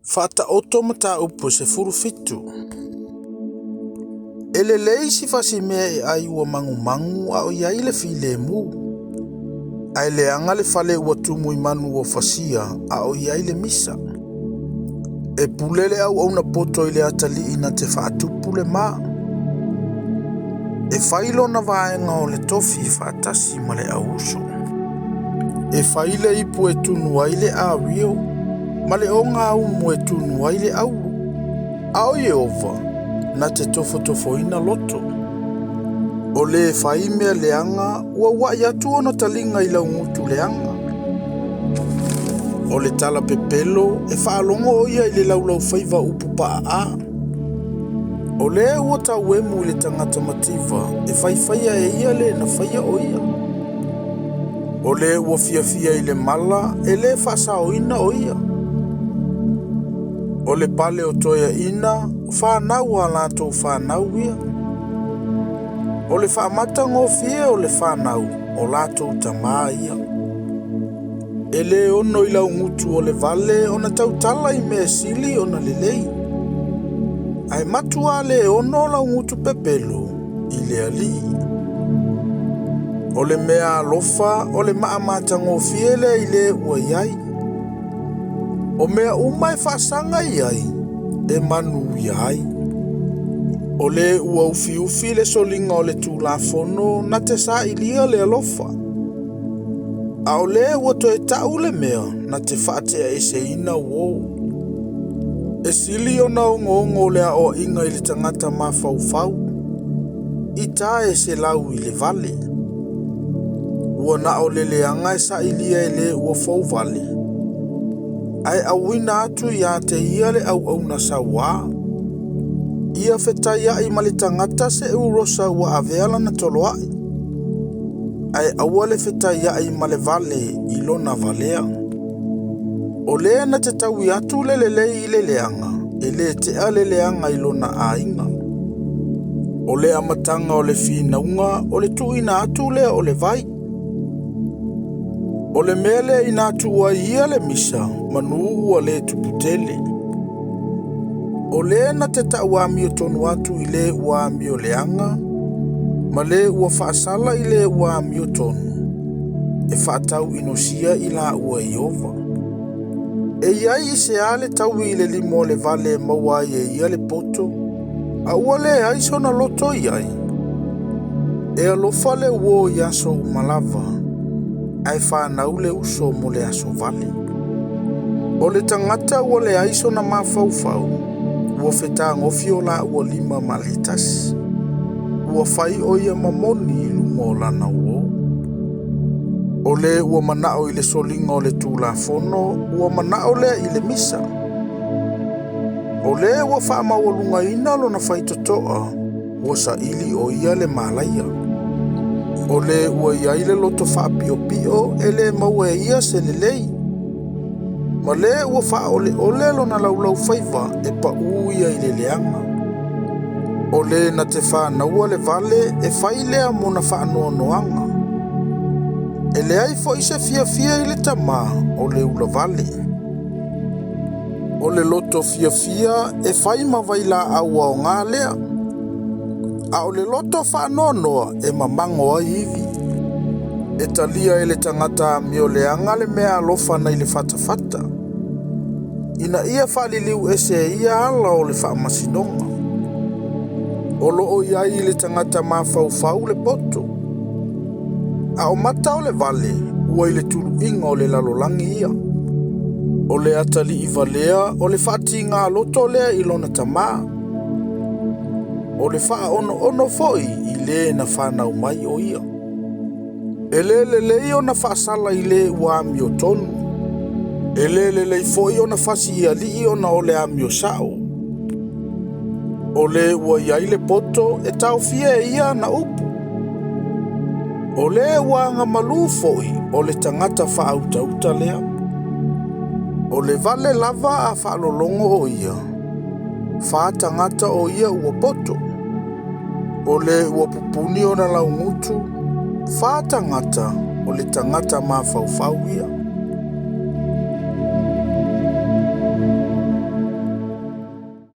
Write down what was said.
Fata oto mata upo se furu fitu. Ele leisi fasi mea e ai ua mangu a o iaile file mu. Ai le anga le fale ua tumu i manu o fasia a o iaile misa. E pulele au na poto ile atali ina te faatupu le maa. E failo na vaenga o le tofi faatasi ma le auso. E faile ipu e tunu waile a rio. Ma le onga au mo e tunu waile au. Ao Yehova na te tofo ina loto. O le faimea leanga ua wai atu ona talinga ila ungutu leanga. O le tala pepelo e whaalongo o ia ile laulau faiva upu paa a. O le ua tau emu ile tangata mativa e whaifaya e ia le na whaia o ia. O le ua fia ile mala e le whaasao ina o ia. O le pale o toia ina whanau a lato whanau ia. O le whaamata ngofie o le whanau o lato tamaa ia. E le ono ila ungutu o le vale o na tautala i mea sili o na lelei. Ai matua le ono la ungutu pepelo i le ali. O le mea alofa o le maamata ngofie le i le ua iai. O mea umai whaasanga iai e manu iai. O le ua ufi le solinga o le tulafono na te sa ilia le alofa. A o le ua toe tau le mea na te whaatea e se ina uo. E sili o na ongo le a o inga i le tangata mawhau. I ta e se lau i le vale. Ua na o le leanga e sa ilia e le ua fau vale. Ai awina atu ia te ia le au na sawa. Ia fetai ai ma le tangata se urosa ua aveala na toloai. Ai awale fetai ai ma le vale i lona valea. O le na te taui atu le lelei i le leanga. E le te a le leanga i lona ainga. O le amatanga o le finaunga o le tuina atu le o le vai. O le mele ina atu wa ia le misa manu ua le tuputele. O le na te tau ami o tonu atu i le ua ami o leanga. Ma le ua whaasala i le ua ami o tonu. E whaatau inosia i la ua Yehova. E iai i se ale tau i le limo le vale mawai e ia le poto. A ua le aiso na loto iai. E alofa le uo i aso umalava. Ai whanau le uso mo le aso vale. O le tangata ua le aiso na mawhau. Ua whetā ngofi o la ua lima maletas. Ua whai o ia mamoni i lumo lana uo. O le ua manao i le solinga o le tulafono. Ua manao le i le misa. O le ua whaamawalunga ina lo na whaitotoa. Ua sa ili o ia le malaia. O le ua iai le loto whaapio e le maua e ia se lelei. Ma le ua wha ole lo na laulau whaiva e pa uia i le leanga. O le na te whanaua le vale e whai lea mo na whaanoa noanga. E le ai fo isa fia i le tama o le ula vale. O le loto fia e whai mawaila aua o ngā lea. A o le loto whaanoa noa e mamango ai hivi. E talia e le tangata mi o leanga le mea alofa na i le whatawhata. Ina ia whaliliu e se ia ala o le whaamasinonga. O loo iai i le tangata mawhau le poto. A o mata o le vale, ua i le tulu inga o le lalolangi ia. O le atali i valea o le whati ngā loto lea i lona tamaa. O le wha ono foi i le na whanau mai o ia. E le lei o na whaasala i le ua ami o tonu. E le lei foi o na whasi i ali o na o le ami o sao. O le ua iai le poto e tau fia e ia na upu. O le ua anga malu foi o le tangata whaauta lea. O le vale lava a whaalolongo o ia. Whaatangata o ia ua poto. O le ua pupuni o na laungutu. Whaatangata o le tangata mawhau ia.